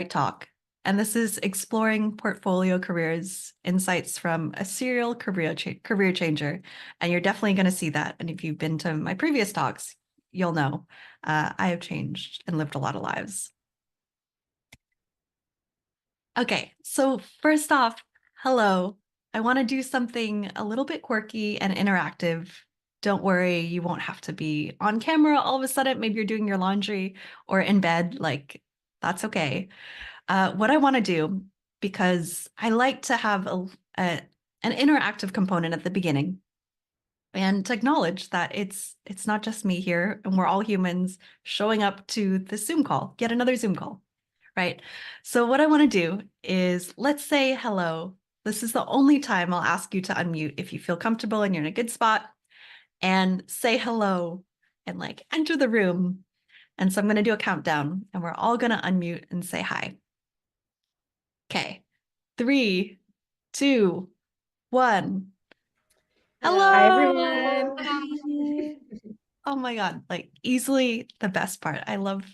talk. And this is exploring portfolio careers, insights from a serial career changer. And you're definitely going to see that. And if you've been to my previous talks, you'll know I have changed and lived a lot of lives. Okay, so first off, hello. I want to do something a little bit quirky and interactive. Don't worry, you won't have to be on camera all of a sudden. Maybe you're doing your laundry or in bed. Like, that's okay. What I want to do, because I like to have a an interactive component at the beginning and to acknowledge that it's not just me here and we're all humans showing up to the Zoom call, yet another Zoom call, right? So what I want to do is let's say hello. This is the only time I'll ask you to unmute if you feel comfortable and you're in a good spot and say hello and like enter the room. And so I'm going to do a countdown and we're all going to unmute and say hi. Okay. 3, 2, 1. Hi, Hello. everyone. Oh my God, like easily the best part. I love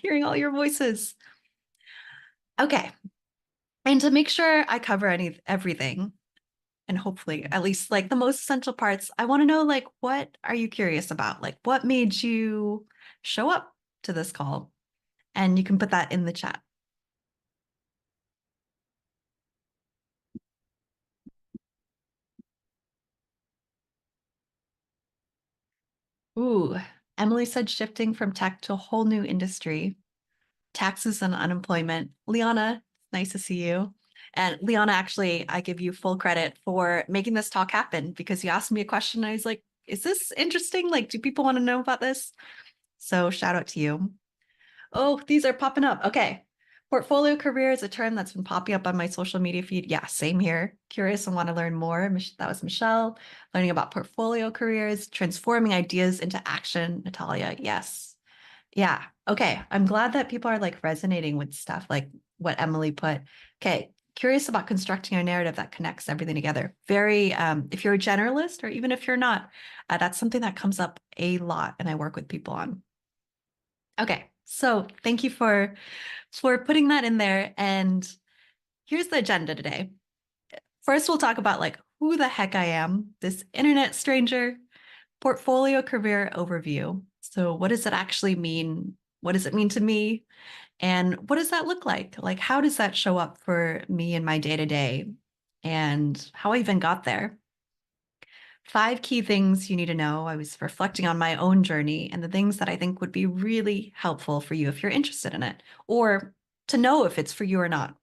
hearing all your voices. Okay. And to make sure I cover everything, and hopefully at least like the most essential parts, I want to know like what are you curious about? Like what made you show up to this call? And you can put that in the chat. Ooh, Emily said shifting from tech to a whole new industry. Taxes and unemployment. Liana, nice to see you. And Liana, actually, I give you full credit for making this talk happen because you asked me a question. And I was like, is this interesting? Like, do people want to know about this? So shout out to you. Oh, these are popping up. Okay. Portfolio career is a term that's been popping up on my social media feed. Yeah, same here. Curious and want to learn more. That was Michelle. Learning about portfolio careers, transforming ideas into action. Natalia, yes. Yeah. Okay. I'm glad that people are like resonating with stuff like what Emily put. Okay. Curious about constructing a narrative that connects everything together. Very, if you're a generalist or even if you're not, that's something that comes up a lot and I work with people on. Okay. So thank you for putting that in there. And here's the agenda today. First, we'll talk about like who the heck I am, this internet stranger, portfolio career overview. So what does it actually mean? What does it mean to me? And what does that look like? Like, how does that show up for me in my day to day and how I even got there? 5 key things you need to know. I was reflecting on my own journey and the things that I think would be really helpful for you if you're interested in it or to know if it's for you or not.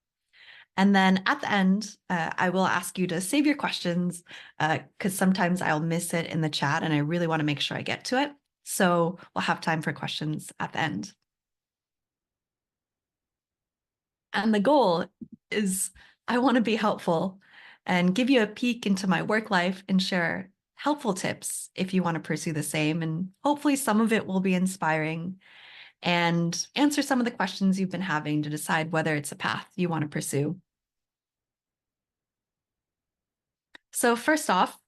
And then at the end, I will ask you to save your questions because sometimes I'll miss it in the chat and I really want to make sure I get to it. So we'll have time for questions at the end. And the goal is I want to be helpful and give you a peek into my work life and share helpful tips if you want to pursue the same. And hopefully, some of it will be inspiring and answer some of the questions you've been having to decide whether it's a path you want to pursue. So, first off,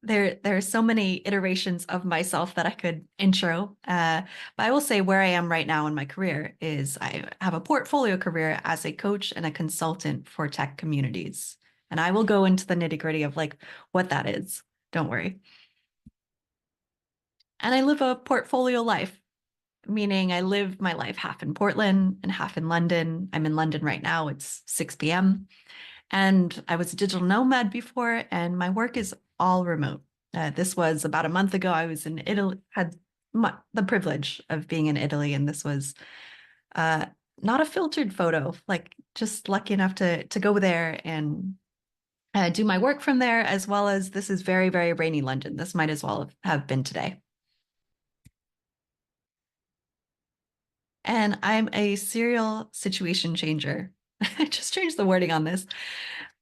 there are so many iterations of myself that I could intro. But I will say where I am right now in my career is I have a portfolio career as a coach and a consultant for tech communities. And I will go into the nitty gritty of like what that is. Don't worry. And I live a portfolio life, meaning I live my life half in Portland and half in London. I'm in London right now. It's 6 p.m. And I was a digital nomad before, and my work is all remote. This was about a month ago. I was in Italy, had the privilege of being in Italy, and this was uh, not a filtered photo, like just lucky enough to go there and do my work from there, as well as this is very, very rainy London. This might as well have been today. And I'm a serial situation changer. I just changed the wording on this.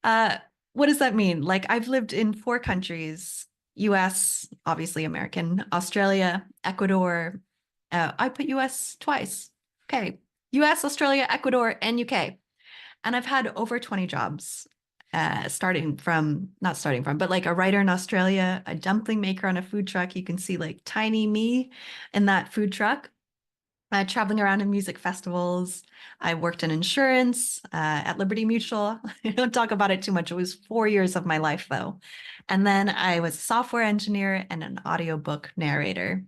Uh, what does that mean? Like I've lived in 4 countries, US, obviously American, Australia, Ecuador. I put US twice. Okay. US, Australia, Ecuador, and UK. And I've had over 20 jobs, not starting from, but like a writer in Australia, a dumpling maker on a food truck. You can see like tiny me in that food truck. traveling around in music festivals. I worked in insurance at Liberty Mutual. I don't talk about it too much. It was 4 years of my life, though. And then I was a software engineer and an audiobook narrator.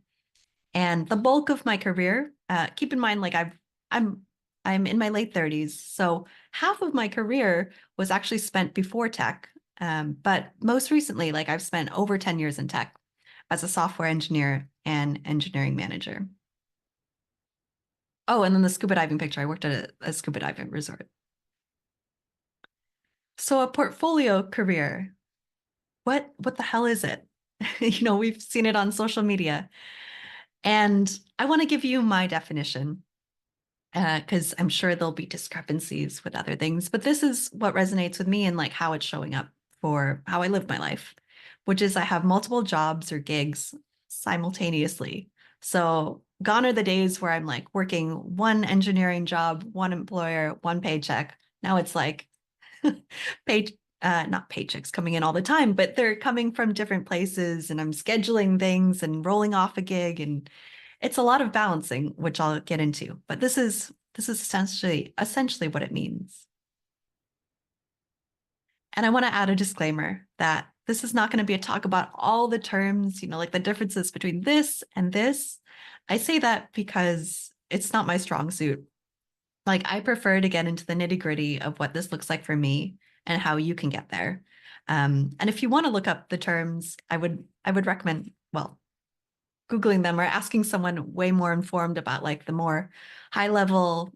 And the bulk of my career, keep in mind, like I'm I'm in my late 30s, so half of my career was actually spent before tech. But most recently, like I've spent over 10 years in tech as a software engineer and engineering manager. Oh, and then the scuba diving picture, I worked at a scuba diving resort. So a portfolio career, what the hell is it? We've seen it on social media. And I want to give you my definition because I'm sure there'll be discrepancies with other things, but this is what resonates with me and like how it's showing up for how I live my life, which is I have multiple jobs or gigs simultaneously. So gone are the days where I'm like working one engineering job, one employer, one paycheck. Now it's like pay not paychecks coming in all the time, but they're coming from different places and I'm scheduling things and rolling off a gig, and it's a lot of balancing, which I'll get into. But this is essentially what it means. And I want to add a disclaimer that this is not going to be a talk about all the terms, like the differences between this and this. I say that because it's not my strong suit. Like I prefer to get into the nitty gritty of what this looks like for me and how you can get there. And if you want to look up the terms, I would recommend, well, Googling them or asking someone way more informed about like the more high level,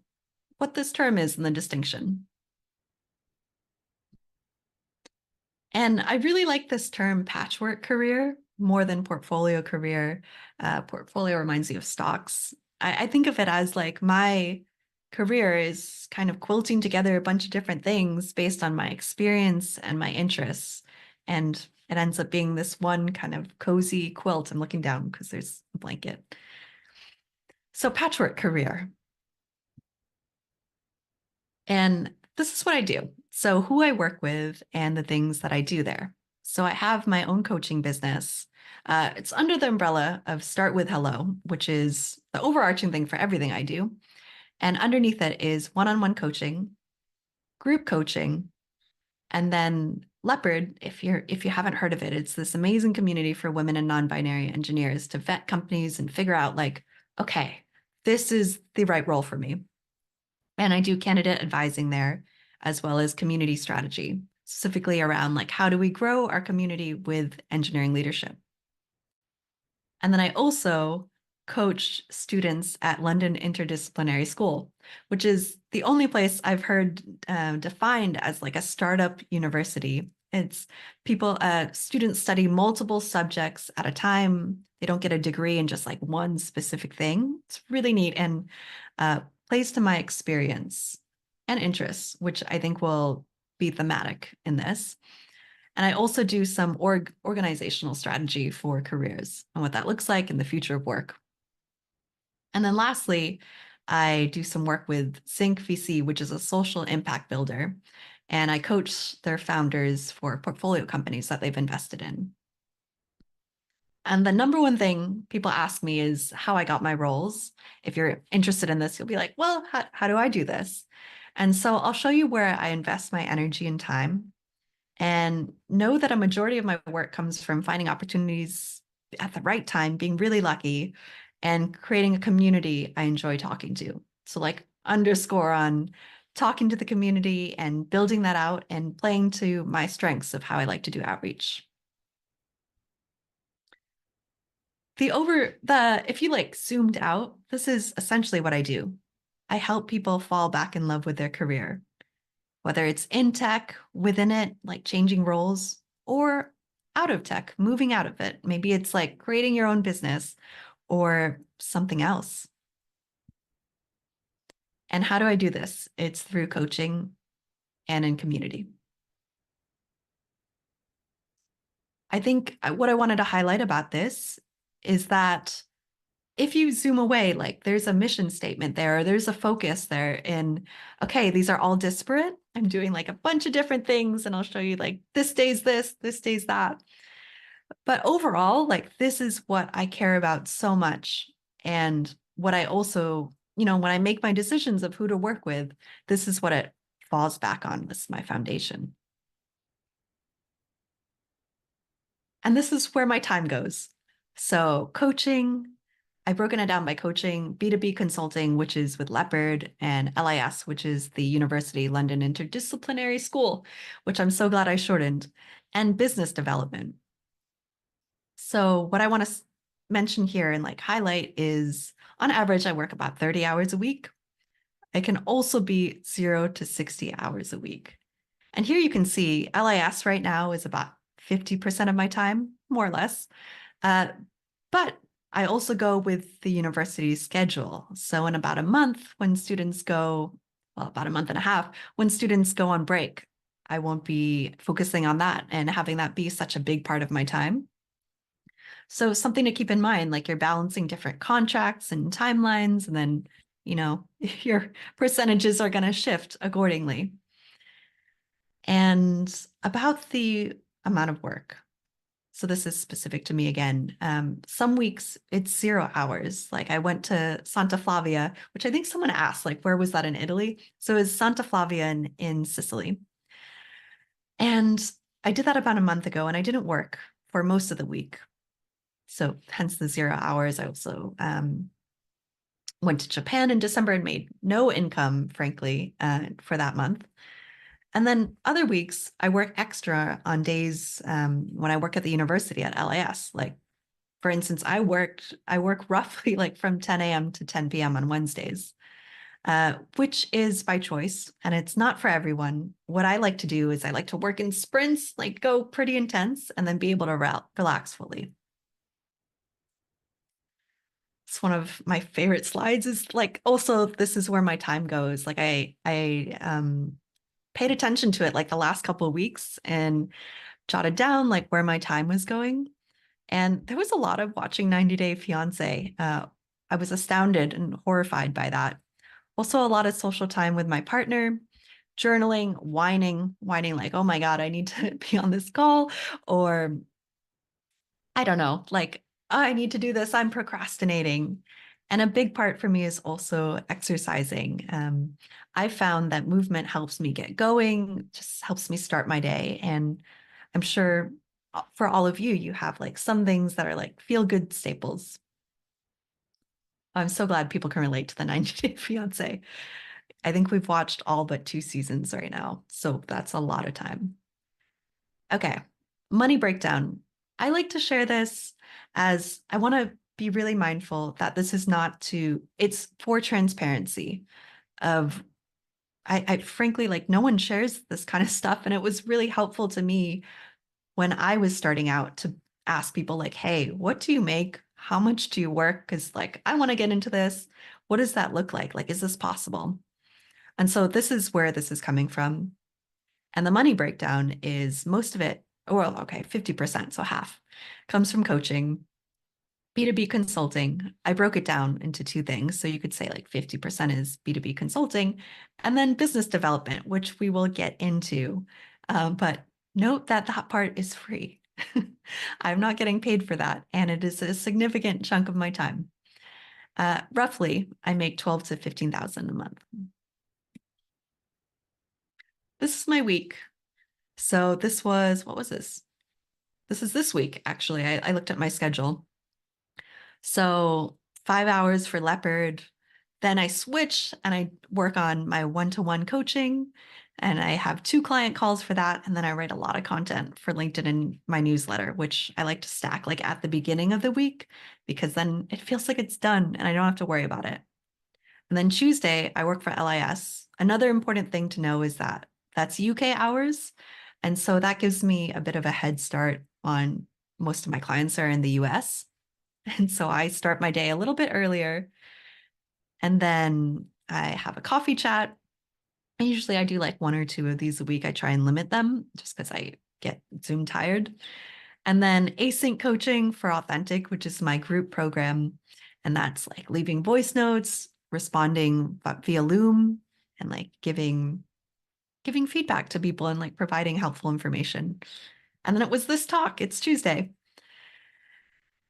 what this term is and the distinction. And I really like this term patchwork career more than portfolio career. Portfolio reminds me of stocks. I think of it as like my career is kind of quilting together a bunch of different things based on my experience and my interests. And it ends up being this one kind of cozy quilt. I'm looking down because there's a blanket. So, patchwork career. And this is what I do. So, who I work with and the things that I do there. So, I have my own coaching business. It's under the umbrella of Start with Hello, which is the overarching thing for everything I do. And underneath it is one on one coaching, group coaching, and then Leopard. If you haven't heard of it, it's this amazing community for women and non-binary engineers to vet companies and figure out like, okay, this is the right role for me. And I do candidate advising there, as well as community strategy, specifically around like how do we grow our community with engineering leadership. And then I also coach students at London Interdisciplinary School, which is the only place I've heard defined as like a startup university. It's students study multiple subjects at a time. They don't get a degree in just like one specific thing. It's really neat and plays to my experience and interests, which I think will be thematic in this. And I also do some organizational strategy for careers and what that looks like in the future of work. And then lastly, I do some work with Sync VC, which is a social impact builder. And I coach their founders for portfolio companies that they've invested in. And the number one thing people ask me is how I got my roles. If you're interested in this, you'll be like, well, how do I do this? And so I'll show you where I invest my energy and time, and know that a majority of my work comes from finding opportunities at the right time, being really lucky, and creating a community I enjoy talking to. So, like, underscore on talking to the community and building that out and playing to my strengths of how I like to do outreach. If you like zoomed out, this is essentially what I do. I help people fall back in love with their career, whether it's in tech, within it, like changing roles, or out of tech, moving out of it. Maybe it's like creating your own business or something else. And how do I do this? It's through coaching and in community. I think what I wanted to highlight about this is that if you zoom away, like there's a mission statement there, there's a focus there in, okay, these are all disparate. I'm doing like a bunch of different things and I'll show you like this day's this day's that. But overall, like this is what I care about so much. And what I also, when I make my decisions of who to work with, this is what it falls back on. This is my foundation. And this is where my time goes. So coaching, I've broken it down by coaching, B2B consulting, which is with Leopard, and LIS, which is the University London Interdisciplinary School, which I'm so glad I shortened, and business development. So what I want to mention here and like highlight is on average, I work about 30 hours a week. It can also be 0 to 60 hours a week. And here you can see LIS right now is about 50% of my time, more or less. Uh, but I also go with the university's schedule. So in about a month, when students go, well, about a month and a half, when students go on break, I won't be focusing on that and having that be such a big part of my time. So something to keep in mind, like you're balancing different contracts and timelines, and then, your percentages are going to shift accordingly. And about the amount of work. So this is specific to me again. Some weeks it's 0 hours. Like I went to Santa Flavia, which I think someone asked, like, where was that in Italy? So it's Santa Flavia in Sicily. And I did that about a month ago and I didn't work for most of the week. So hence the 0 hours. I also went to Japan in December and made no income, frankly, for that month. And then other weeks, I work extra on days when I work at the university at LIS. Like, for instance, I work roughly like from 10 a.m. to 10 p.m. on Wednesdays, which is by choice, and it's not for everyone. What I like to do is I like to work in sprints, like go pretty intense, and then be able to relax fully. It's one of my favorite slides. Is like also this is where my time goes. Like I paid attention to it like the last couple of weeks and jotted down like where my time was going. And there was a lot of watching 90 Day Fiance. I was astounded and horrified by that. Also, a lot of social time with my partner, journaling, whining like, oh my God, I need to be on this call. Or I don't know, like, oh, I need to do this. I'm procrastinating. And a big part for me is also exercising. I found that movement helps me get going, just helps me start my day. And I'm sure for all of you, you have like some things that are like feel good staples. I'm so glad people can relate to the 90 Day Fiance. I think we've watched all but 2 seasons right now. So that's a lot of time. Okay, money breakdown. I like to share this as I want to be really mindful that this is not it's for transparency of I frankly like no one shares this kind of stuff. And it was really helpful to me when I was starting out to ask people like, hey, what do you make? How much do you work? Because like I want to get into this. What does that look like? Like, is this possible? And so this is where this is coming from. And the money breakdown is most of it, well, okay, 50%, so half, comes from coaching, B2B consulting. I broke it down into two things. So you could say like 50% is B2B consulting, and then business development, which we will get into. But note that that part is free. I'm not getting paid for that. And it is a significant chunk of my time. Roughly, I make 12 to 15,000 a month. This is my week. So what was this? This is this week, actually. I looked at my schedule. So 5 hours for Leopard. Then I switch and I work on my one-to-one coaching. And I have 2 client calls for that. And then I write a lot of content for LinkedIn and my newsletter, which I like to stack like at the beginning of the week because then it feels like it's done and I don't have to worry about it. And then Tuesday, I work for LIS. Another important thing to know is that that's UK hours. And so that gives me a bit of a head start on most of my clients are in the US. And so I start my day a little bit earlier. And then I have a coffee chat. And usually I do like 1 or 2 of these a week. I try and limit them just because I get Zoom tired. And then async coaching for Authentic, which is my group program. And that's like leaving voice notes, responding via Loom, and like giving feedback to people and like providing helpful information. And then it was this talk. It's Tuesday.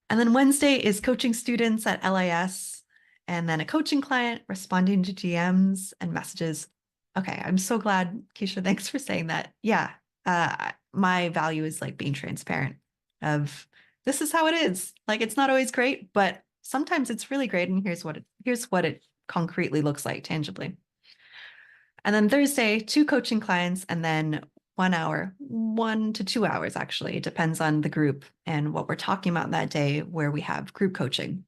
And then Wednesday is coaching students at LIS. and then a coaching client, responding to DMs and messages. Okay, I'm so glad, Keisha. Thanks for saying that. Yeah, my value is like being transparent of this is how it is. Like it's not always great, but sometimes it's really great. And here's what it concretely looks like tangibly. And then Thursday, two coaching clients, and then 1 hour, 1 to 2 hours actually. It depends on the group and what we're talking about that day where we have group coaching.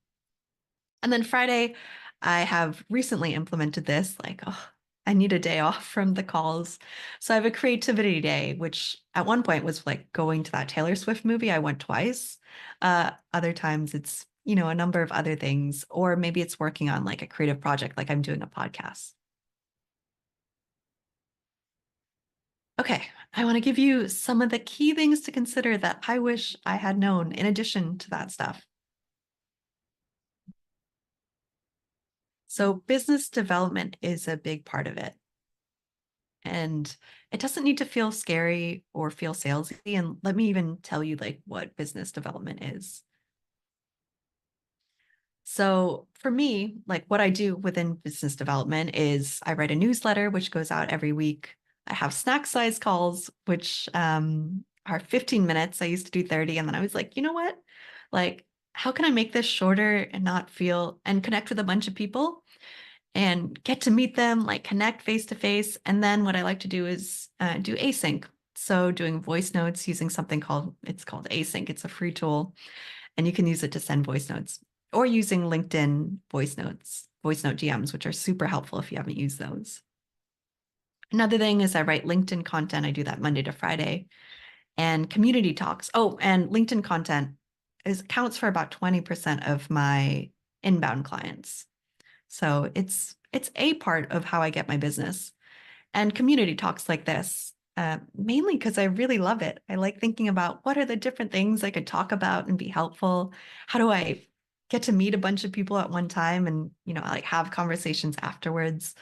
And then Friday, I have recently implemented this, like, oh, I need a day off from the calls. So I have a creativity day, which at one point was like going to that Taylor Swift movie. I went twice. Other times it's, a number of other things, or maybe it's working on like a creative project, like I'm doing a podcast. Okay, I want to give you some of the key things to consider that I wish I had known in addition to that stuff. So, business development is a big part of it. And it doesn't need to feel scary or feel salesy. And let me even tell you like what business development is. So for me, like what I do within business development is I write a newsletter, which goes out every week. I have snack size calls, which are 15 minutes. I used to do 30. And then I was like, you know what? Like, how can I make this shorter and not feel and connect with a bunch of people and get to meet them, like connect face to face? And then what I like to do is do async. So doing voice notes using something called Async. It's a free tool and you can use it to send voice notes or using LinkedIn voice note DMs, which are super helpful if you haven't used those. Another thing is I write LinkedIn content. I do that Monday to Friday and community talks. Oh, and LinkedIn content counts for about 20% of my inbound clients. So it's a part of how I get my business. And community talks like this, mainly because I really love it. I like thinking about what are the different things I could talk about and be helpful. How do I get to meet a bunch of people at one time and, like have conversations afterwards?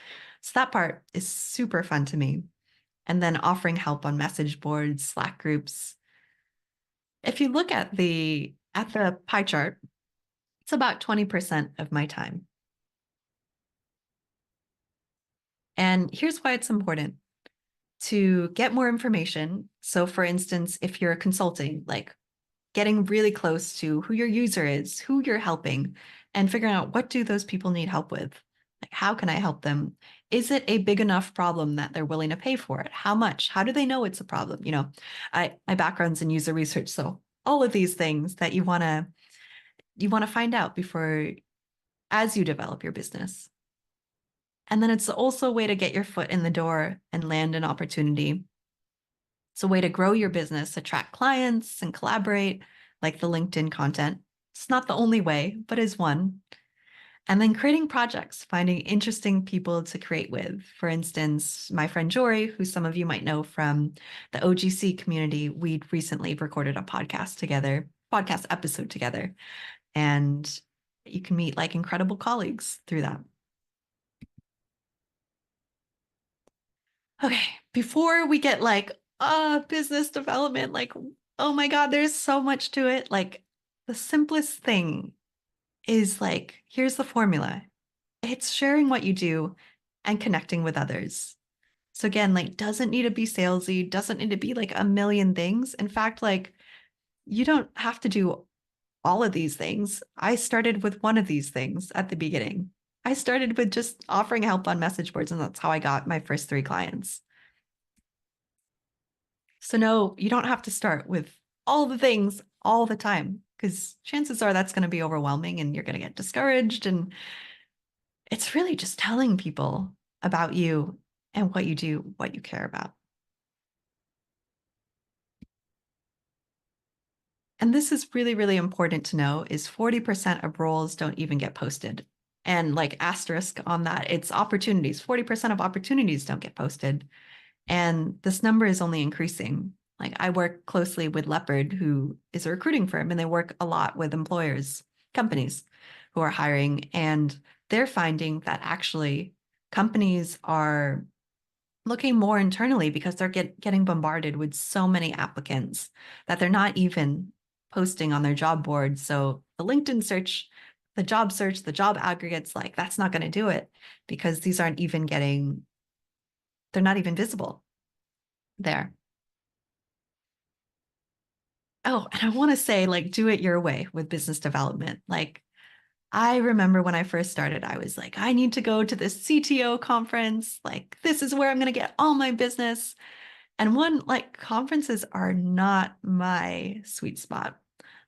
So that part is super fun to me. And then offering help on message boards, Slack groups. If you look at the pie chart, it's about 20% of my time. And here's why it's important to get more information. So, for instance, if you're consulting, like getting really close to who your user is, who you're helping, and figuring out what do those people need help with? Like, how can I help them? Is it a big enough problem that they're willing to pay for it? How much? How do they know it's a problem? My background's in user research, so all of these things that you want to find out before as you develop your business. And then it's also a way to get your foot in the door and land an opportunity. It's a way to grow your business, attract clients, and collaborate, like the LinkedIn content. It's not the only way, but is one. And then creating projects, finding interesting people to create with. For instance, my friend Jory, who some of you might know from the OGC community, we recently recorded a podcast episode together. And you can meet like incredible colleagues through that. Okay, before we get like, business development, like, oh my God, there's so much to it. Like, the simplest thing is like, here's the formula. It's sharing what you do and connecting with others. So again, like, doesn't need to be salesy, doesn't need to be like a million things. In fact, like, you don't have to do all of these things. I started with one of these things at the beginning. I started with just offering help on message boards, and that's how I got my first 3 clients. So no, you don't have to start with all the things all the time because chances are that's going to be overwhelming and you're going to get discouraged. And it's really just telling people about you and what you do, what you care about. And this is really, really important to know is 40% of roles don't even get posted. And like asterisk on that, it's opportunities. 40% of opportunities don't get posted. And this number is only increasing. Like I work closely with Leopard, who is a recruiting firm, and they work a lot with employers, companies who are hiring. And they're finding that actually companies are looking more internally because they're getting bombarded with so many applicants that they're not even posting on their job board. So the LinkedIn search the job search, the job aggregates, like that's not going to do it because these aren't even getting, they're not even visible there. Oh, and I want to say, like, do it your way with business development. Like, I remember when I first started, I was like, I need to go to this CTO conference. Like, this is where I'm going to get all my business. And one, like, conferences are not my sweet spot.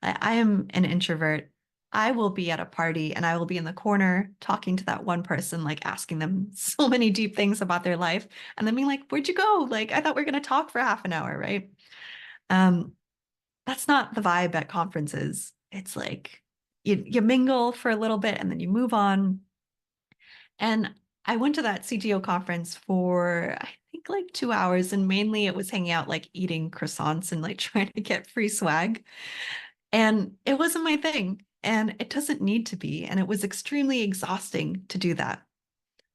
I am an introvert. I will be at a party and I will be in the corner talking to that one person, like asking them so many deep things about their life. And then being like, where'd you go? Like, I thought we were going to talk for half an hour, right? Um, that's not the vibe at conferences. It's like you mingle for a little bit and then you move on. And I went to that CTO conference for I think like 2 hours, and mainly it was hanging out, like eating croissants and like trying to get free swag. And it wasn't my thing. And it doesn't need to be. And it was extremely exhausting to do that.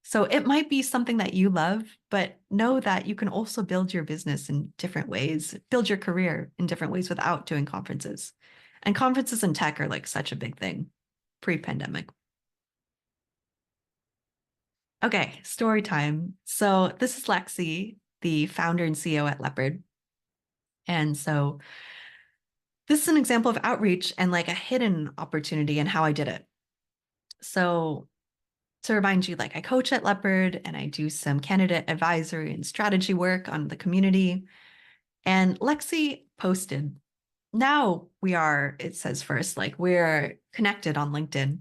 So it might be something that you love, but know that you can also build your business in different ways, build your career in different ways without doing conferences. And conferences in tech are like such a big thing pre-pandemic. Okay, story time. So this is Lexi, the founder and CEO at Leopard. And so this is an example of outreach and like a hidden opportunity and how I did it. So to remind you, like I coach at Leopard and I do some candidate advisory and strategy work on the community. And Lexi posted, now we are, it says first, like we're connected on LinkedIn.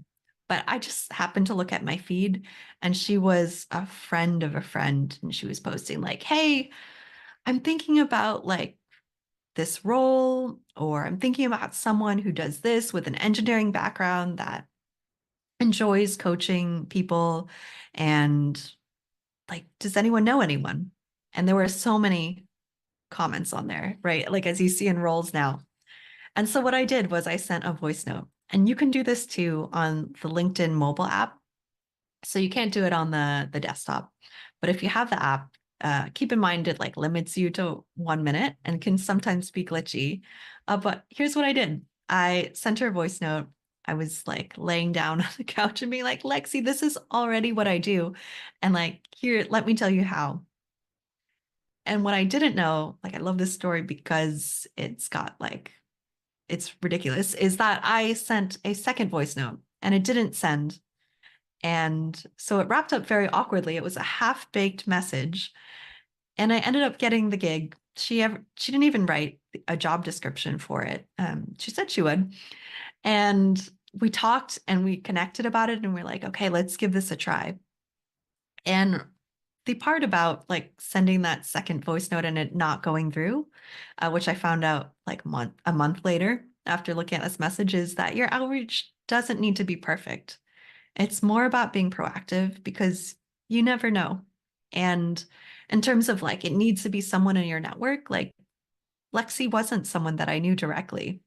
But I just happened to look at my feed and she was a friend of a friend. And she was posting, like, hey, I'm thinking about like this role, or I'm thinking about someone who does this with an engineering background that enjoys coaching people. And like, does anyone know anyone? And there were so many comments on there, right? Like, as you see in roles now. And so what I did was I sent a voice note. And you can do this too on the LinkedIn mobile app. So you can't do it on the desktop. But if you have the app, keep in mind it like limits you to 1 minute and can sometimes be glitchy. But here's what I did. I sent her a voice note. I was like laying down on the couch and being like, Lexi, this is already what I do. And like, here, let me tell you how. And what I didn't know, like, I love this story because it's got like, it's ridiculous, is that I sent a second voice note and it didn't send. And so it wrapped up very awkwardly. It was a half-baked message. And I ended up getting the gig. She didn't even write a job description for it. She said she would. And we talked and we connected about it and we're like, okay, let's give this a try. And the part about like sending that second voice note and it not going through, which I found out like a month later after looking at this message, is that your outreach doesn't need to be perfect. It's more about being proactive because you never know. And in terms of like, it needs to be someone in your network, like Lexi wasn't someone that I knew directly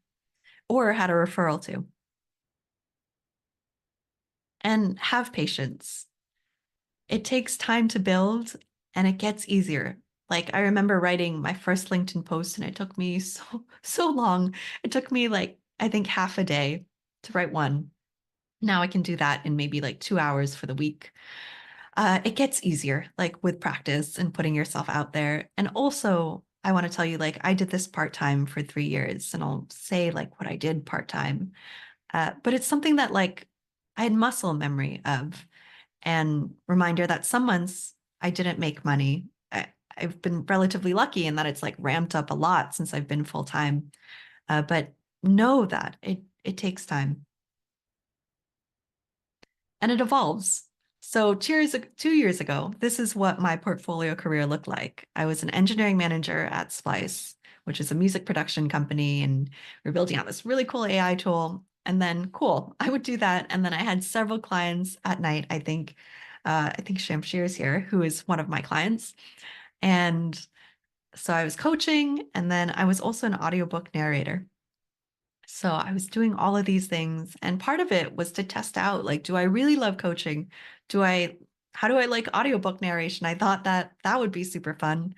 or had a referral to. And have patience. It takes time to build and it gets easier. Like I remember writing my first LinkedIn post and it took me so long. It took me like, I think half a day to write one. Now I can do that in maybe like 2 hours for the week. It gets easier, like with practice and putting yourself out there. And also, I want to tell you, like, I did this part time for 3 years, and I'll say like what I did part time. But it's something that like I had muscle memory of, and reminder that some months I didn't make money. I've been relatively lucky in that it's like ramped up a lot since I've been full time. But know that it takes time and it evolves. So 2 years ago, this is what my portfolio career looked like. I was an engineering manager at Splice, which is a music production company, and we're building out this really cool AI tool. And then, cool, I would do that. And then I had several clients at night. I think Shamshir is here, who is one of my clients. And so I was coaching, and then I was also an audiobook narrator. So I was doing all of these things. And part of it was to test out, like, do I really love coaching? How do I like audiobook narration? I thought that that would be super fun.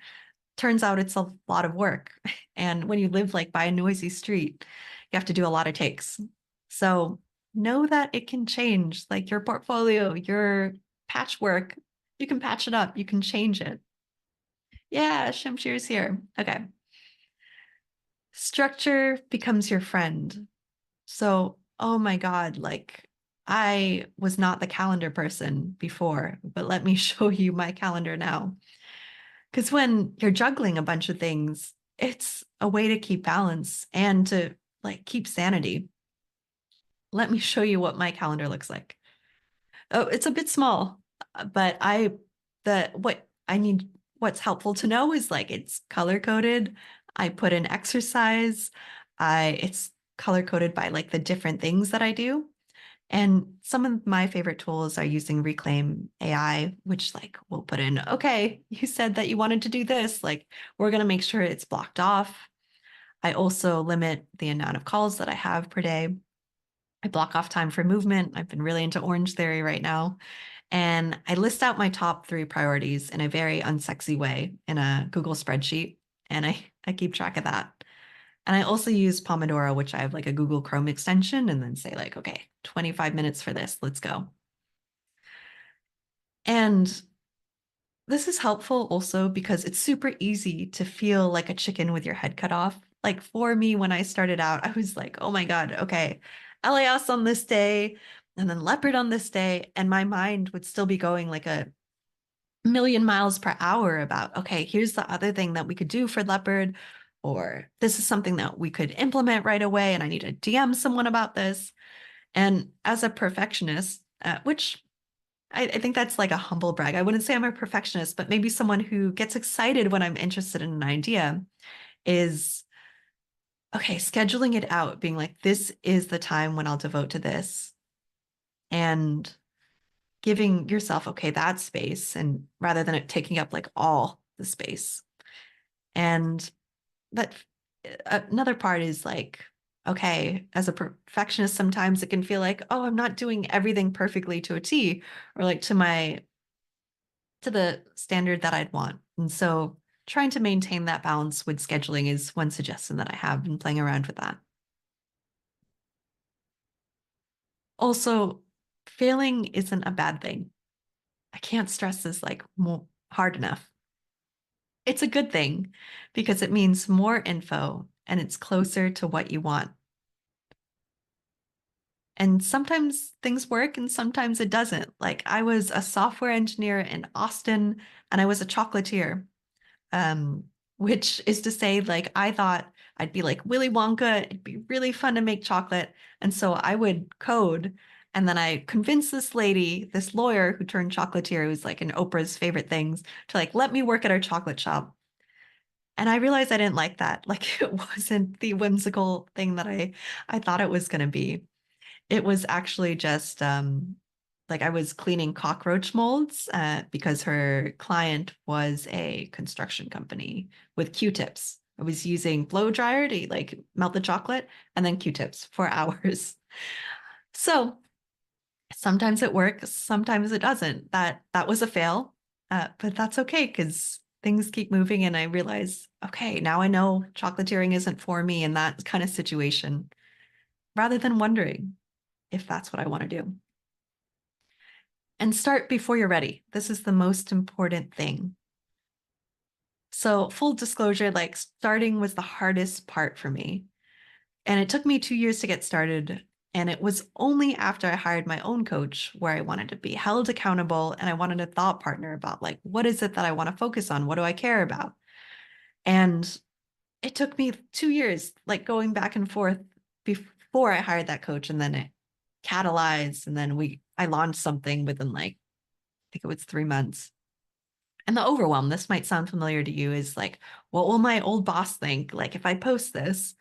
Turns out it's a lot of work. And when you live like by a noisy street, you have to do a lot of takes. So know that it can change. Like your portfolio, your patchwork, you can patch it up, you can change it. Yeah, Shamshir's here. Okay. Structure becomes your friend. So, oh my God, like I was not the calendar person before, but let me show you my calendar now. Because when you're juggling a bunch of things, it's a way to keep balance and to like keep sanity. Let me show you what my calendar looks like. Oh, it's a bit small, but what I need, what's helpful to know is like it's color coded. I put in exercise. It's color coded by like the different things that I do. And some of my favorite tools are using Reclaim AI, which like we'll put in, okay, you said that you wanted to do this. Like we're going to make sure it's blocked off. I also limit the amount of calls that I have per day. I block off time for movement. I've been really into Orange Theory right now. And I list out my top three priorities in a very unsexy way in a Google spreadsheet. And I keep track of that. And I also use Pomodoro, which I have like a Google Chrome extension, and then say, like, okay, 25 minutes for this, let's go. And this is helpful also because it's super easy to feel like a chicken with your head cut off. Like for me, when I started out, I was like, oh my God, okay, LAS on this day, and then leopard on this day. And my mind would still be going like a million miles per hour about, okay, here's the other thing that we could do for leopard, or this is something that we could implement right away. And I need to DM someone about this. And as a perfectionist, which I think that's like a humble brag. I wouldn't say I'm a perfectionist, but maybe someone who gets excited when I'm interested in an idea is okay, scheduling it out, being like, this is the time when I'll devote to this. And giving yourself, okay, that space, and rather than it taking up like all the space. And that another part is like, okay, as a perfectionist, sometimes it can feel like, oh, I'm not doing everything perfectly to a T or like to the standard that I'd want. And so trying to maintain that balance with scheduling is one suggestion that I have been playing around with that. Also, failing isn't a bad thing. I can't stress this like more hard enough. It's a good thing because it means more info and it's closer to what you want. And sometimes things work and sometimes it doesn't. Like I was a software engineer in Austin and I was a chocolatier, um, which is to say, like, I thought I'd be like Willy Wonka. It'd be really fun to make chocolate. And so I would code. And then I convinced this lady, this lawyer who turned chocolatier, who's like in Oprah's favorite things, to like let me work at our chocolate shop. And I realized I didn't like that. Like it wasn't the whimsical thing that I thought it was going to be. It was actually just like I was cleaning cockroach molds because her client was a construction company with Q-tips. I was using blow dryer to like melt the chocolate and then Q-tips for hours. So sometimes it works, sometimes it doesn't. That was a fail, but that's okay because things keep moving, and I realize, okay, now I know chocolatiering isn't for me in that kind of situation. Rather than wondering if that's what I want to do. And start before you're ready. This is the most important thing. So, full disclosure, like starting was the hardest part for me. And it took me 2 years to get started. And it was only after I hired my own coach where I wanted to be held accountable and I wanted a thought partner about like, what is it that I want to focus on? What do I care about? And it took me 2 years, like going back and forth before I hired that coach. And then it catalyzed. And then I launched something within like, I think it was 3 months. And the overwhelm, this might sound familiar to you, is like, what will my old boss think? Like, if I post this,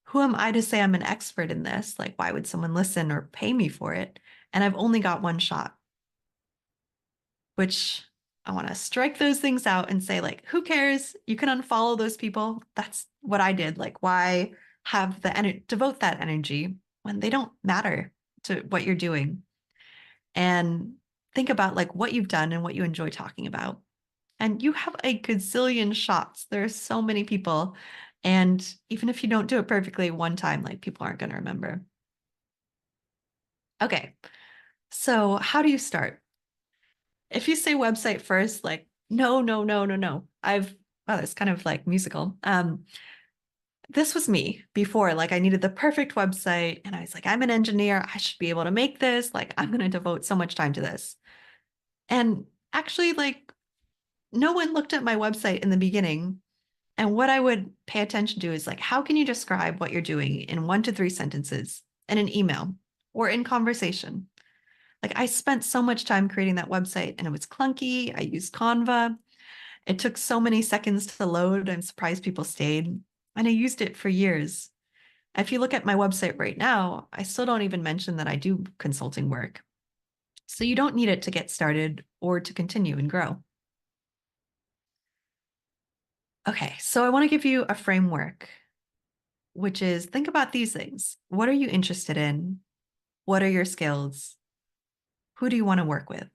who am I to say I'm an expert in this? Like, why would someone listen or pay me for it? And I've only got one shot, which I want to strike those things out and say, like, who cares? You can unfollow those people. That's what I did. Like, why have devote that energy when they don't matter to what you're doing? And think about like what you've done and what you enjoy talking about. And you have a gazillion shots. There are so many people. And even if you don't do it perfectly one time, like people aren't going to remember. Okay. So how do you start? If you say website first, like, no, no, no, no, no. Wow, that's kind of like musical. This was me before. Like, I needed the perfect website, and I was like, I'm an engineer. I should be able to make this. Like, I'm going to devote so much time to this. And actually, like, no one looked at my website in the beginning. And what I would pay attention to is like, how can you describe what you're doing in 1 to 3 sentences in an email or in conversation? Like, I spent so much time creating that website and it was clunky. I used Canva. It took so many seconds to load. I'm surprised people stayed. And I used it for years. If you look at my website right now, I still don't even mention that I do consulting work. So you don't need it to get started or to continue and grow. Okay, so I want to give you a framework, which is think about these things. What are you interested in? What are your skills? Who do you want to work with?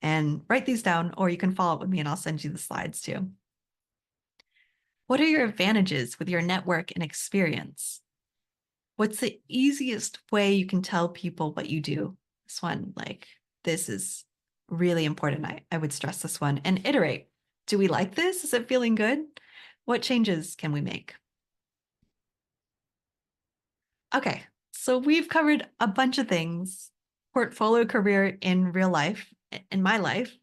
And write these down, or you can follow up with me and I'll send you the slides too. What are your advantages with your network and experience? What's the easiest way you can tell people what you do? This one, like, this is really important. I would stress this one and iterate. Do we like this? Is it feeling good? What changes can we make? Okay, so we've covered a bunch of things: portfolio career in real life, in my life,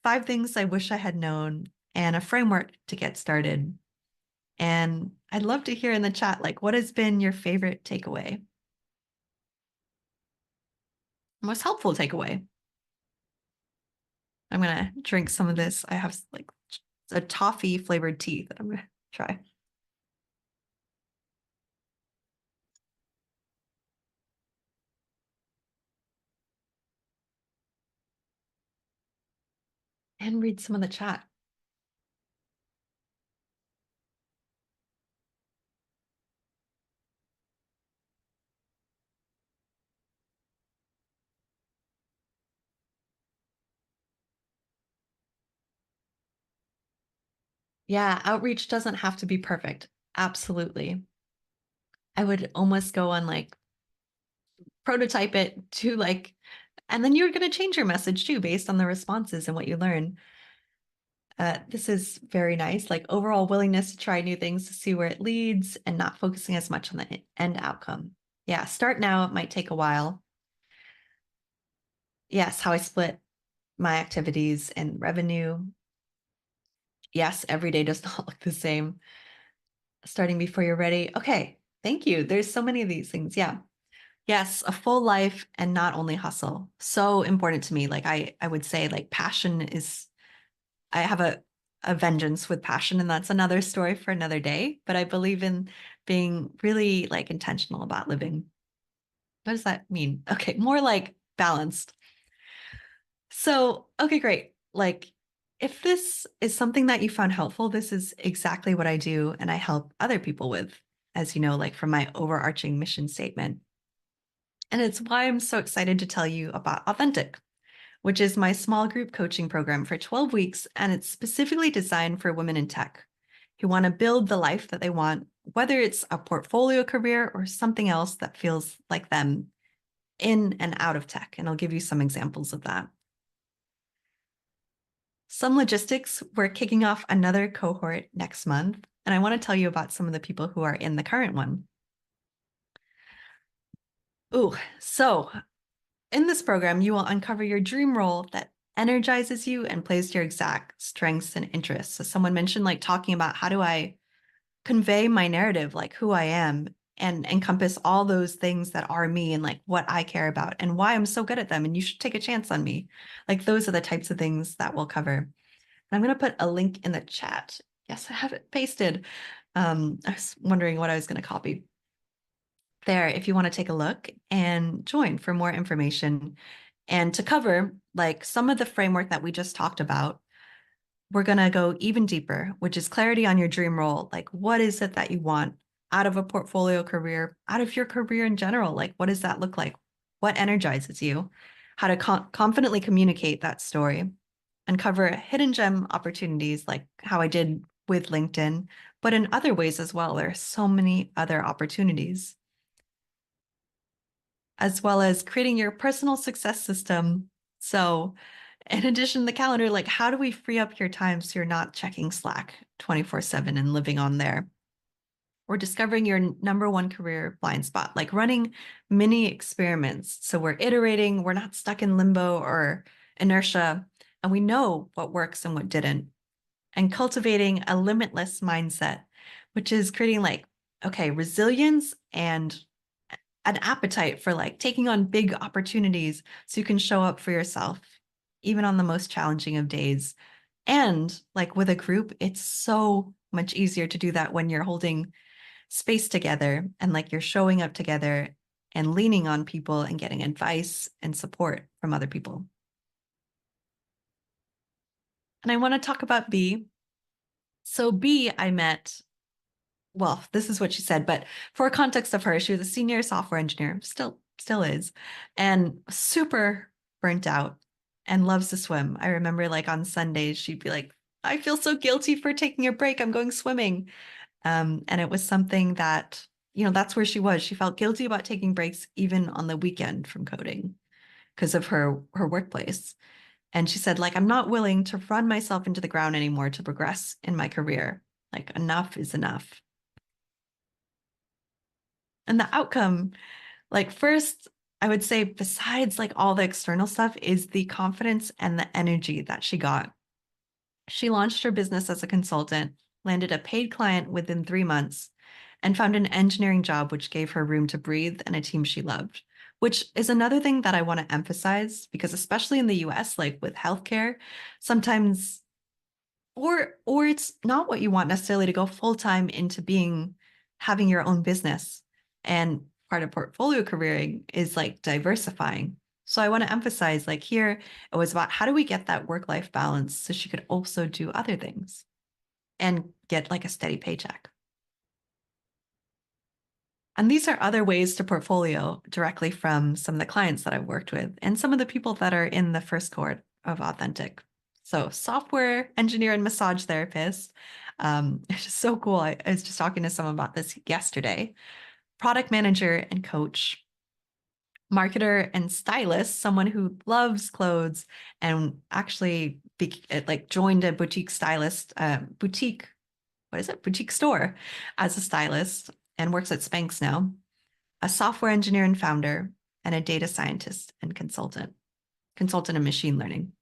5 things I wish I had known, and a framework to get started. And I'd love to hear in the chat, like, what has been your favorite takeaway? Most helpful takeaway? I'm gonna drink some of this. I have like a toffee flavored tea that I'm gonna try. And read some of the chat. Yeah, outreach doesn't have to be perfect. Absolutely. I would almost go on like prototype it to like, and then you're going to change your message too based on the responses and what you learn. This is very nice. Like overall willingness to try new things to see where it leads and not focusing as much on the end outcome. Yeah, start now. It might take a while. Yes, how I split my activities and revenue. Yes, every day does not look the same. Starting before you're ready. Okay, thank you. There's so many of these things. Yeah. Yes, a full life and not only hustle. So important to me. Like I would say like passion is I have a vengeance with passion, and that's another story for another day, but I believe in being really like intentional about living. What does that mean? Okay, more like balanced. So, okay, great. Like, if this is something that you found helpful, this is exactly what I do and I help other people with, as you know, like from my overarching mission statement. And it's why I'm so excited to tell you about Authentic, which is my small group coaching program for 12 weeks. And it's specifically designed for women in tech who want to build the life that they want, whether it's a portfolio career or something else that feels like them in and out of tech. And I'll give you some examples of that. Some logistics, we're kicking off another cohort next month, and I want to tell you about some of the people who are in the current one. Ooh, so in this program, you will uncover your dream role that energizes you and plays to your exact strengths and interests. So someone mentioned like talking about how do I convey my narrative, like who I am, and encompass all those things that are me and like what I care about and why I'm so good at them. And you should take a chance on me. Like those are the types of things that we'll cover. I'm going to put a link in the chat. Yes, I have it pasted. I was wondering what I was going to copy there if you want to take a look and join for more information. And to cover like some of the framework that we just talked about, we're going to go even deeper, which is clarity on your dream role. Like, what is it that you want out of a portfolio career, out of your career in general? Like, what does that look like? What energizes you? How to confidently communicate that story, uncover hidden gem opportunities like how I did with LinkedIn, but in other ways as well. There are so many other opportunities. as well as creating your personal success system. So, in addition to the calendar, like how do we free up your time so you're not checking Slack 24/7 and living on there? Or discovering your number one career blind spot, like running mini experiments. So we're iterating, we're not stuck in limbo or inertia, and we know what works and what didn't. And cultivating a limitless mindset, which is creating like, okay, resilience and an appetite for like taking on big opportunities so you can show up for yourself, even on the most challenging of days. And like with a group, it's so much easier to do that when you're holding space together and like you're showing up together and leaning on people and getting advice and support from other people. And I want to talk about B. So B, I met, well, this is what she said, but for context of her, she was a senior software engineer, still is, and super burnt out and loves to swim. I remember like on Sundays, she'd be like, I feel so guilty for taking a break. I'm going swimming. And it was something that, that's where she was. She felt guilty about taking breaks even on the weekend from coding because of her workplace. And she said, like, I'm not willing to run myself into the ground anymore to progress in my career. Like, enough is enough. And the outcome, like, first, I would say, besides like all the external stuff, is the confidence and the energy that she got. She launched her business as a consultant, landed a paid client within 3 months, and found an engineering job which gave her room to breathe and a team she loved, which is another thing that I want to emphasize because especially in the US, like with healthcare, sometimes or it's not what you want necessarily to go full time into being having your own business. And part of portfolio careering is like diversifying. So I want to emphasize like here it was about how do we get that work life balance so she could also do other things and get like a steady paycheck. And these are other ways to portfolio directly from some of the clients that I've worked with and some of the people that are in the first cohort of Authentic. So, software engineer and massage therapist. It's just so cool. I was just talking to someone about this yesterday. Product manager and coach, marketer and stylist, someone who loves clothes and actually like joined a boutique stylist, boutique, what is it? Boutique store as a stylist and works at Spanx now, a software engineer and founder, and a data scientist and consultant in machine learning.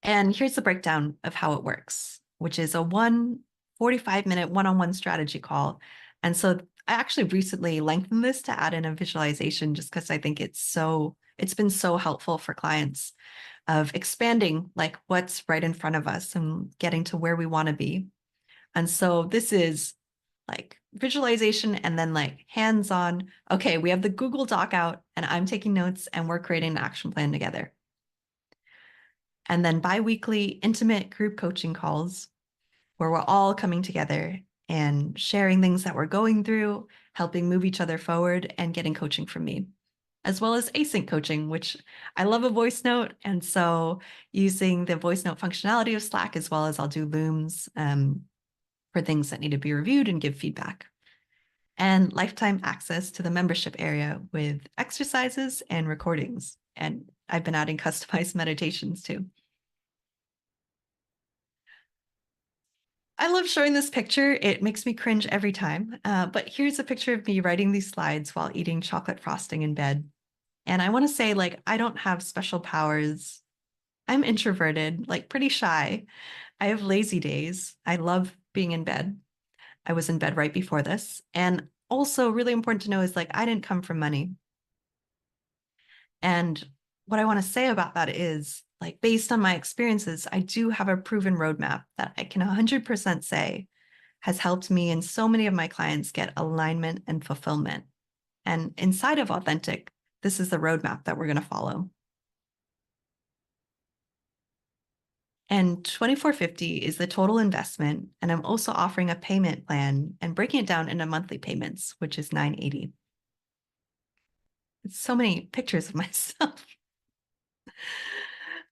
And here's the breakdown of how it works, which is a 45-minute one-on-one strategy call. And so I actually recently lengthened this to add in a visualization just because I think it's been so helpful for clients of expanding like what's right in front of us and getting to where we want to be. And so this is like visualization and then like hands-on. Okay, we have the Google Doc out and I'm taking notes and we're creating an action plan together. And then bi-weekly intimate group coaching calls where we're all coming together and sharing things that we're going through, helping move each other forward and getting coaching from me, as well as async coaching, which I love a voice note. And so using the voice note functionality of Slack, as well as I'll do Looms for things that need to be reviewed and give feedback. And lifetime access to the membership area with exercises and recordings. And I've been adding customized meditations too. I love showing this picture. It makes me cringe every time. But here's a picture of me writing these slides while eating chocolate frosting in bed. And I want to say, like, I don't have special powers. I'm introverted, like pretty shy. I have lazy days. I love being in bed. I was in bed right before this. And also, really important to know is like, I didn't come from money. And what I want to say about that is like, based on my experiences, I do have a proven roadmap that I can 100% say has helped me and so many of my clients get alignment and fulfillment. And inside of Authentic, this is the roadmap that we're going to follow. And 2450 is the total investment. And I'm also offering a payment plan and breaking it down into monthly payments, which is 980. It's so many pictures of myself.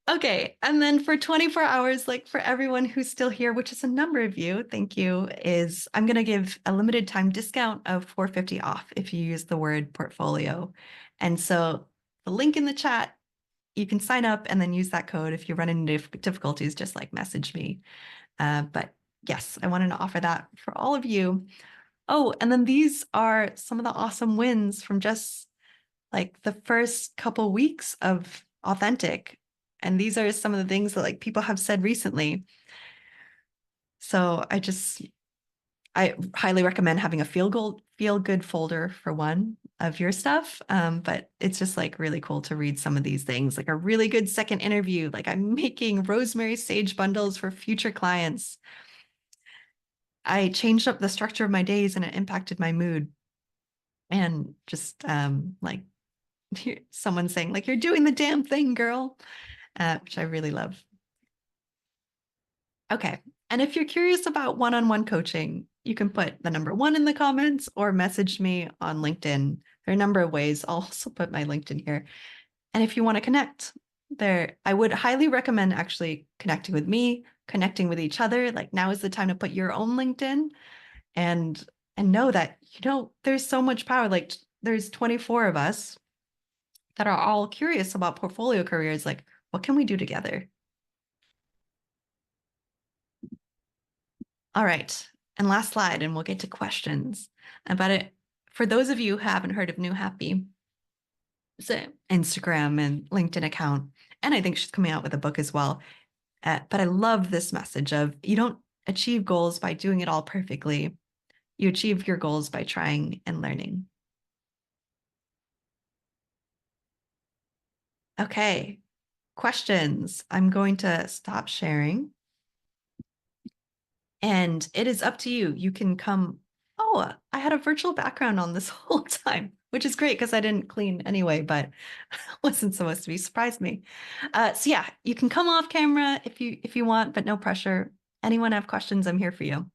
Okay. And then for 24 hours, like for everyone who's still here, which is a number of you, thank you, is I'm going to give a limited time discount of $450 off if you use the word portfolio. And so the link in the chat, you can sign up and then use that code. If you run into difficulties, just like message me. But yes, I wanted to offer that for all of you. Oh, and then these are some of the awesome wins from just like the first couple weeks of Authentic. And these are some of the things that like people have said recently. So I highly recommend having a feel good folder for one of your stuff. But it's just like really cool to read some of these things, like a really good second interview. Like I'm making rosemary sage bundles for future clients. I changed up the structure of my days and it impacted my mood. And just like someone saying like, you're doing the damn thing, girl, which I really love. Okay. And if you're curious about one-on-one coaching, you can put the number 1 in the comments or message me on LinkedIn. There are a number of ways. I'll also put my LinkedIn here. And if you want to connect there, I would highly recommend actually connecting with me, connecting with each other. Like now is the time to put your own LinkedIn and know that, there's so much power. Like there's 24 of us that are all curious about portfolio careers. Like, what can we do together? All right. And last slide, and we'll get to questions about it. For those of you who haven't heard of New Happy, it's an Instagram and LinkedIn account. And I think she's coming out with a book as well. But I love this message of you don't achieve goals by doing it all perfectly. You achieve your goals by trying and learning. Okay. Questions. I'm going to stop sharing. And it is up to you. You can come. Oh, I had a virtual background on this whole time, which is great because I didn't clean anyway, but wasn't supposed to be. Surprised me. So yeah, you can come off camera if you want, but no pressure. Anyone have questions? I'm here for you.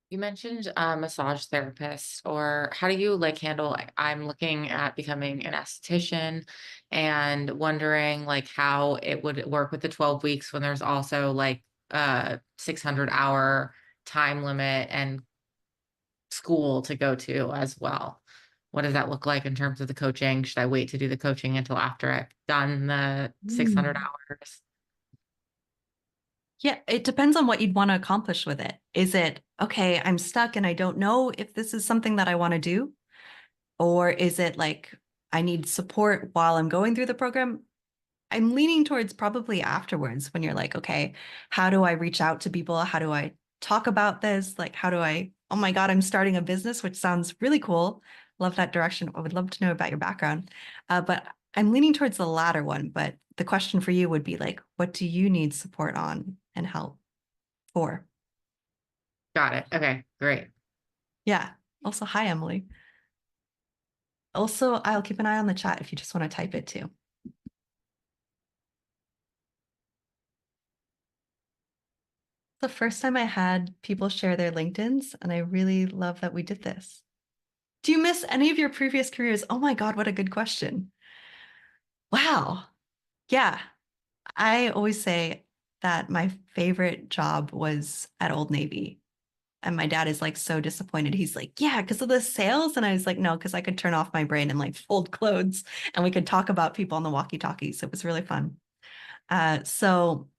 You mentioned a massage therapist, or how do you like handle, I'm looking at becoming an esthetician and wondering like how it would work with the 12 weeks when there's also like a 600-hour time limit and school to go to as well. What does that look like in terms of the coaching? Should I wait to do the coaching until after I've done the 600 Mm. hours? Yeah, it depends on what you'd want to accomplish with it. Is it, okay, I'm stuck and I don't know if this is something that I want to do? Or is it like, I need support while I'm going through the program? I'm leaning towards probably afterwards when you're like, okay, how do I reach out to people? How do I talk about this? Like, how do I, oh my God, I'm starting a business, which sounds really cool. Love that direction. I would love to know about your background. But I'm leaning towards the latter one. But the question for you would be like, what do you need support on and help for? Got it. Okay, great. Yeah. Also, hi, Emily. Also, I'll keep an eye on the chat if you just want to type it too. The first time I had people share their LinkedIn's, and I really love that we did this. Do you miss any of your previous careers? Oh my God, what a good question. Wow. Yeah. I always say that my favorite job was at Old Navy. And my dad is like so disappointed. He's like, yeah, because of the sales. And I was like, no, because I could turn off my brain and like fold clothes and we could talk about people on the walkie-talkies. So it was really fun. So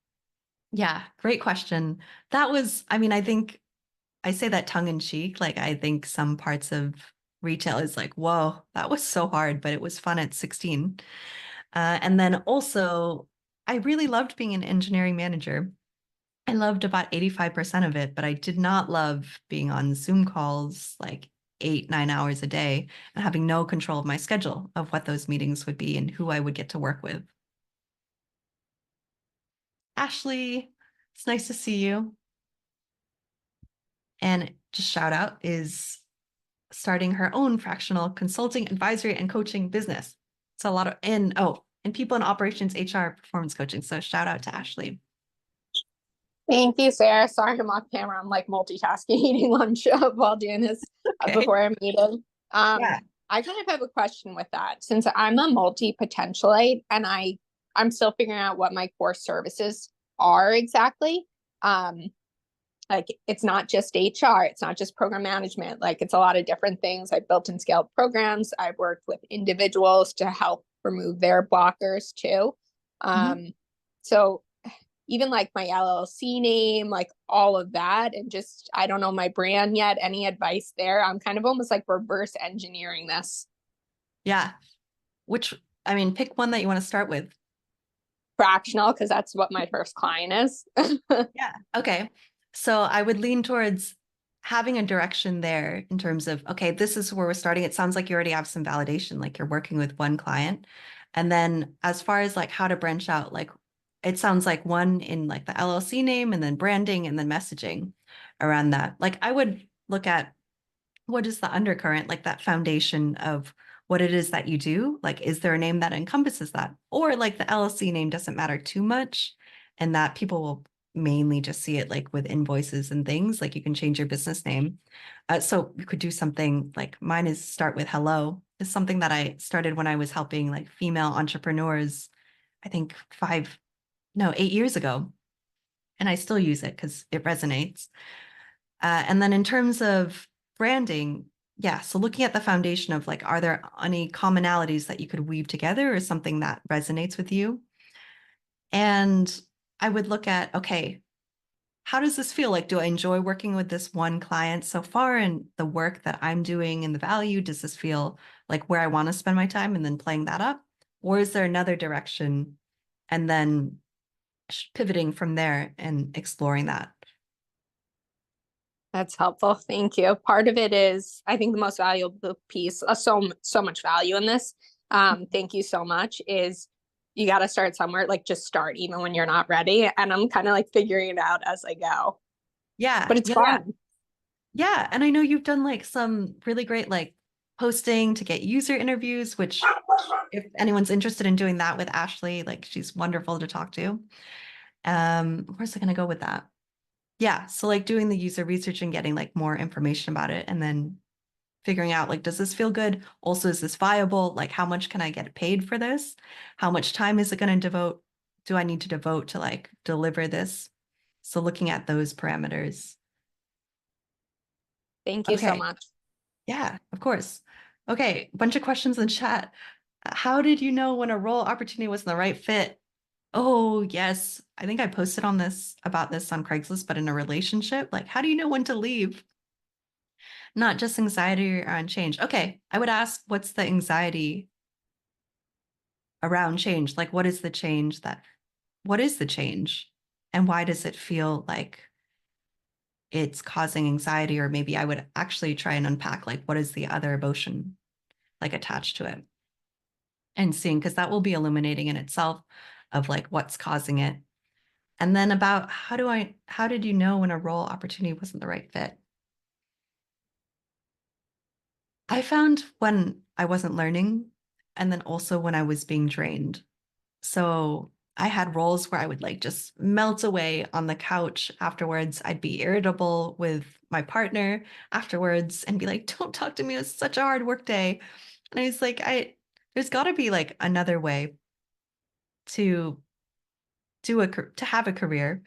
yeah, great question. That was, I mean, I think I say that tongue in cheek. Like, I think some parts of retail is like, whoa, that was so hard, but it was fun at 16. And then also, I really loved being an engineering manager. I loved about 85% of it, but I did not love being on Zoom calls like 8, 9 hours a day and having no control of my schedule of what those meetings would be and who I would get to work with. Ashley, it's nice to see you. And just shout out is starting her own fractional consulting, advisory, and coaching business. So a lot of and people in operations, HR, performance coaching. So shout out to Ashley. Thank you, Sarah. Sorry I'm off camera. I'm like multitasking, eating lunch while doing this Okay. before our meeting. Yeah. I kind of have a question with that. Since I'm a multi-potentialite and I I'm still figuring out what my core services are exactly. Like it's not just HR, it's not just program management, like it's a lot of different things. I've built and scaled programs. I've worked with individuals to help remove their blockers too. Mhm. So even like my LLC name, like all of that, and just I don't know my brand yet. Any advice there? I'm kind of almost like reverse engineering this. Yeah. Which, I mean, pick one that you want to start with. Fractional, because that's what my first client is. Yeah. Okay. So I would lean towards having a direction there in terms of, okay, this is where we're starting. It sounds like you already have some validation, like you're working with one client. And then as far as like how to branch out, like it sounds like one in like the LLC name and then branding and then messaging around that. Like I would look at what is the undercurrent, like that foundation of what it is that you do? Like, is there a name that encompasses that? Or like the LLC name doesn't matter too much, and that people will mainly just see it like with invoices and things. Like you can change your business name. So you could do something like mine is start with hello. Is something that I started when I was helping like female entrepreneurs, I think 8 years ago. And I still use it because it resonates. And then in terms of branding, yeah, so looking at the foundation of like, are there any commonalities that you could weave together or something that resonates with you? And I would look at, okay, how does this feel? Like, do I enjoy working with this one client so far and the work that I'm doing and the value? Does this feel like where I want to spend my time and then playing that up? Or is there another direction and then pivoting from there and exploring that? That's helpful. Thank you. Part of it is, I think the most valuable piece, so much value in this. Thank you so much. Is you got to start somewhere. Like just start, even when you're not ready. And I'm kind of like figuring it out as I go. Yeah, But it's yeah, yeah. fun. Yeah, and I know you've done like some really great like posting to get user interviews, which if anyone's interested in doing that with Ashley, like she's wonderful to talk to. Where's I gonna go with that? Yeah, so like doing the user research and getting like more information about it and then figuring out like, does this feel good? Also, is this viable? Like, how much can I get paid for this? How much time is it gonna devote? Do I need to devote to like deliver this? So looking at those parameters. Thank you so Okay. much. Yeah, of course. Okay, bunch of questions in chat. How did you know when a role opportunity was the right fit? Oh, yes. I think I posted on this about this on Craigslist, but in a relationship, like how do you know when to leave? Not just anxiety around change. Okay, I would ask what's the anxiety around change? Like what is the change? And why does it feel like it's causing anxiety? Or maybe I would actually try and unpack like what is the other emotion like attached to it? And seeing because that will be illuminating in itself of like what's causing it. And then about how did you know when a role opportunity wasn't the right fit? I found when I wasn't learning and then also when I was being drained. So I had roles where I would like just melt away on the couch afterwards. I'd be irritable with my partner afterwards and be like, don't talk to me. It was such a hard work day. And I was like, there's got to be like another way to to have a career,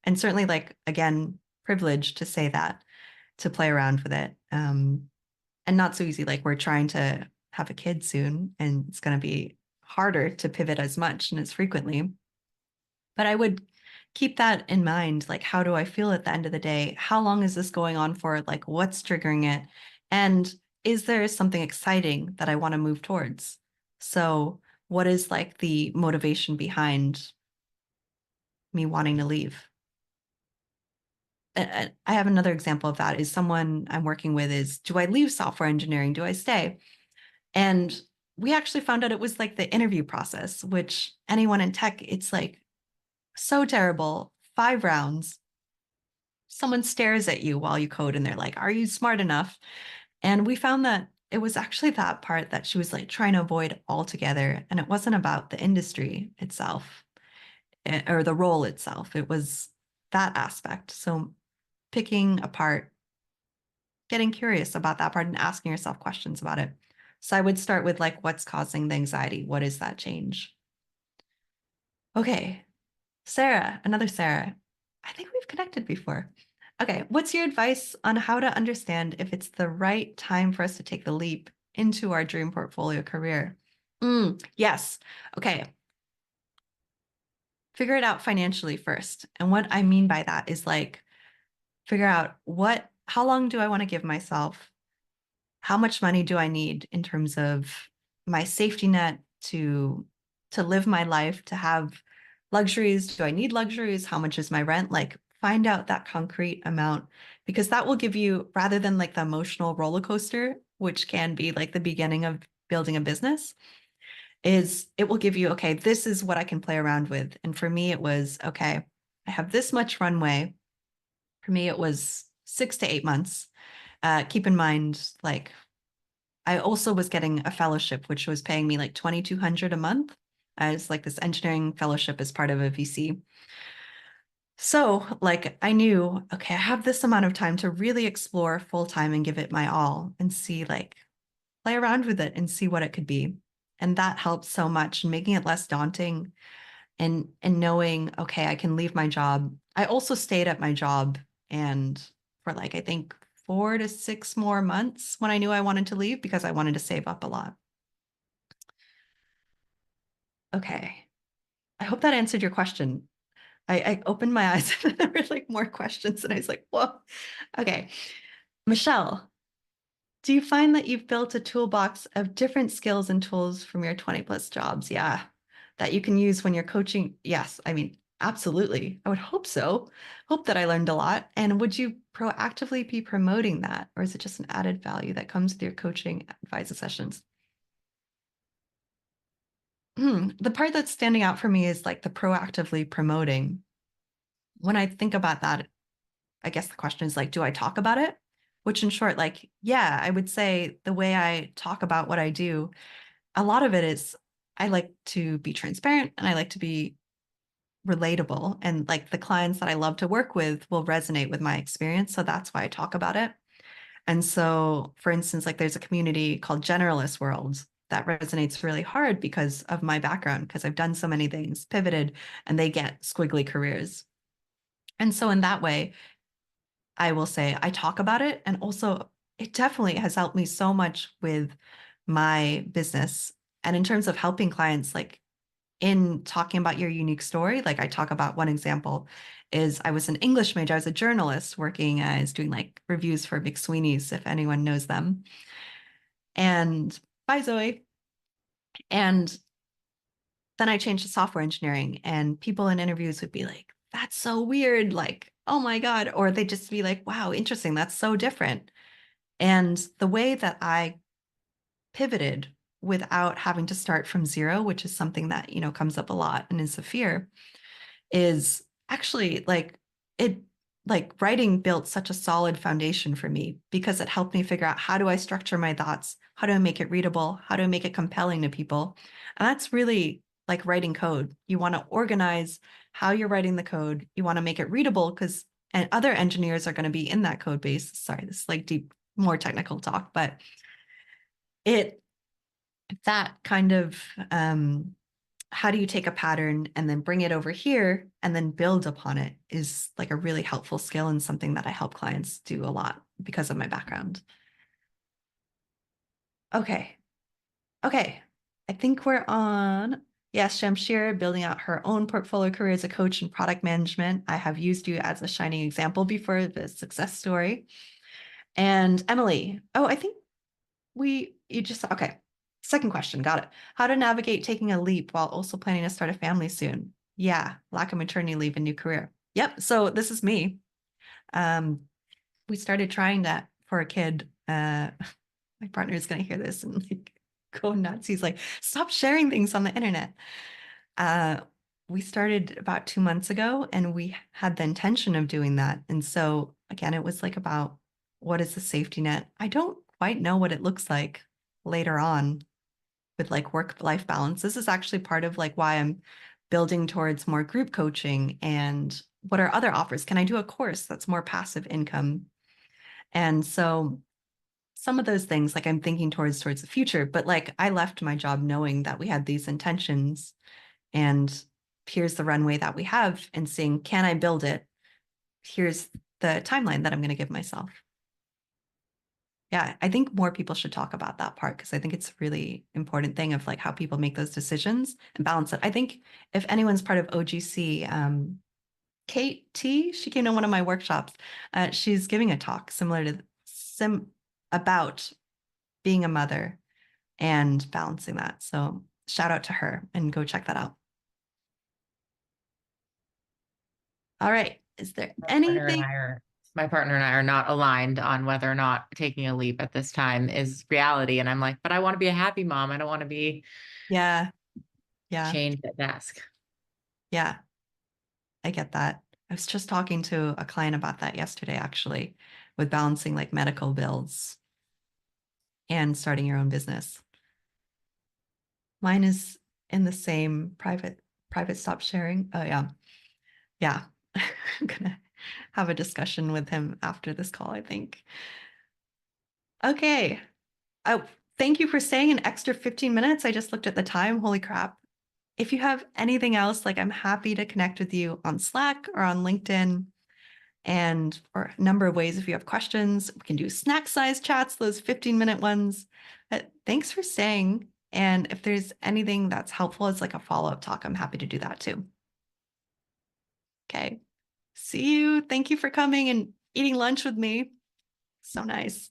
and certainly like again privileged to say that, to play around with it, and not so easy. Like we're trying to have a kid soon and it's going to be harder to pivot as much and as frequently, but I would keep that in mind. Like how do I feel at the end of the day? How long is this going on for? Like what's triggering it? And is there something exciting that I want to move towards? So what is like the motivation behind me wanting to leave? I have another example of that is someone I'm working with is, do I leave software engineering? Do I stay? And we actually found out it was like the interview process, which anyone in tech, it's like so terrible. 5 rounds. Someone stares at you while you code and they're like, are you smart enough? And we found that it was actually that part that she was like trying to avoid altogether. And it wasn't about the industry itself or the role itself. It was that aspect. So picking apart, getting curious about that part and asking yourself questions about it. So I would start with like, what's causing the anxiety? What is that change? Okay. Sarah, another Sarah. I think we've connected before. Okay. What's your advice on how to understand if it's the right time for us to take the leap into our dream portfolio career? Yes. Okay. Figure it out financially first. And what I mean by that is like, figure out how long do I want to give myself? How much money do I need in terms of my safety net to live my life, to have luxuries? Do I need luxuries? How much is my rent? Like find out that concrete amount because that will give you rather than like the emotional roller coaster, which can be like the beginning of building a business, is it will give you, okay, this is what I can play around with. And for me, it was, okay, I have this much runway. For me, it was 6 to 8 months. Keep in mind, like I also was getting a fellowship, which was paying me like 2,200 a month as like this engineering fellowship as part of a VC. So like I knew, okay, I have this amount of time to really explore full time and give it my all and see like play around with it and see what it could be. And that helps so much in making it less daunting and knowing, okay, I can leave my job. I also stayed at my job and for like I think 4 to 6 more months when I knew I wanted to leave because I wanted to save up a lot. Okay. I hope that answered your question. I opened my eyes and there were like more questions and I was like, whoa. Okay. Michelle, do you find that you've built a toolbox of different skills and tools from your 20 plus jobs? Yeah. That you can use when you're coaching? Yes. I mean, absolutely. I would hope so. Hope that I learned a lot. And would you proactively be promoting that? Or is it just an added value that comes with your coaching advisor sessions? The part that's standing out for me is like the proactively promoting. When I think about that, I guess the question is like, do I talk about it? Which in short, like, yeah, I would say the way I talk about what I do, a lot of it is I like to be transparent and I like to be relatable. And like the clients that I love to work with will resonate with my experience. So that's why I talk about it. And so, for instance, like there's a community called Generalist Worlds that resonates really hard because of my background, because I've done so many things, pivoted, and they get squiggly careers. And so, in that way, I will say I talk about it. And also, it definitely has helped me so much with my business. And in terms of helping clients, like in talking about your unique story, like I talk about one example is I was an English major. I was a journalist working as doing like reviews for McSweeney's, if anyone knows them. And bye, Zoe. And then I changed to software engineering, and people in interviews would be like, that's so weird. Like, oh my God. Or they'd just be like, wow, interesting. That's so different. And the way that I pivoted without having to start from zero, which is something that, comes up a lot and is a fear, is actually it like writing built such a solid foundation for me because it helped me figure out how do I structure my thoughts? How do I make it readable? How do I make it compelling to people? And that's really like writing code. You want to organize how you're writing the code. You want to make it readable because and other engineers are going to be in that code base. Sorry, this is like deep, more technical talk, but it that kind of how do you take a pattern and then bring it over here and then build upon it is like a really helpful skill and something that I help clients do a lot because of my background. Okay. Okay. I think we're on. Yes, Shamshir building out her own portfolio career as a coach in product management. I have used you as a shining example before the success story. And Emily, oh, I think you just, okay. Second question, got it. How to navigate taking a leap while also planning to start a family soon? Yeah, lack of maternity leave and new career. Yep. So this is me. Um, we started trying that for a kid. My partner is going to hear this and like go nuts. He's like, stop sharing things on the internet. Uh, we started about 2 months ago and we had the intention of doing that. And so again, it was like about what is the safety net? I don't quite know what it looks like later on with like work-life balance. This is actually part of like why I'm building towards more group coaching and what are other offers? Can I do a course that's more passive income? And so some of those things like I'm thinking towards the future, but like I left my job knowing that we had these intentions and here's the runway that we have, and seeing, can I build it? Here's the timeline that I'm going to give myself. Yeah, I think more people should talk about that part, because I think it's a really important thing of like how people make those decisions and balance it. I think if anyone's part of OGC, Kate T, she came to one of my workshops. She's giving a talk similar to about being a mother and balancing that. So shout out to her and go check that out. All right. Is there anything? My partner and I are not aligned on whether or not taking a leap at this time is reality. And I'm like, but I want to be a happy mom. I don't want to be Yeah. chained at desk. Yeah. I get that. I was just talking to a client about that yesterday, actually, with balancing like medical bills and starting your own business. Mine is in the same private stop sharing. Oh yeah. Yeah. I'm gonna have a discussion with him after this call, I think. Okay. Oh, thank you for staying an extra 15 minutes. I just looked at the time. Holy crap. If you have anything else, like I'm happy to connect with you on Slack or on LinkedIn, and or a number of ways. If you have questions, we can do snack size chats, those 15-minute ones. But thanks for staying. And if there's anything that's helpful as like a follow-up talk, I'm happy to do that too. Okay. See you. Thank you for coming and eating lunch with me. So nice.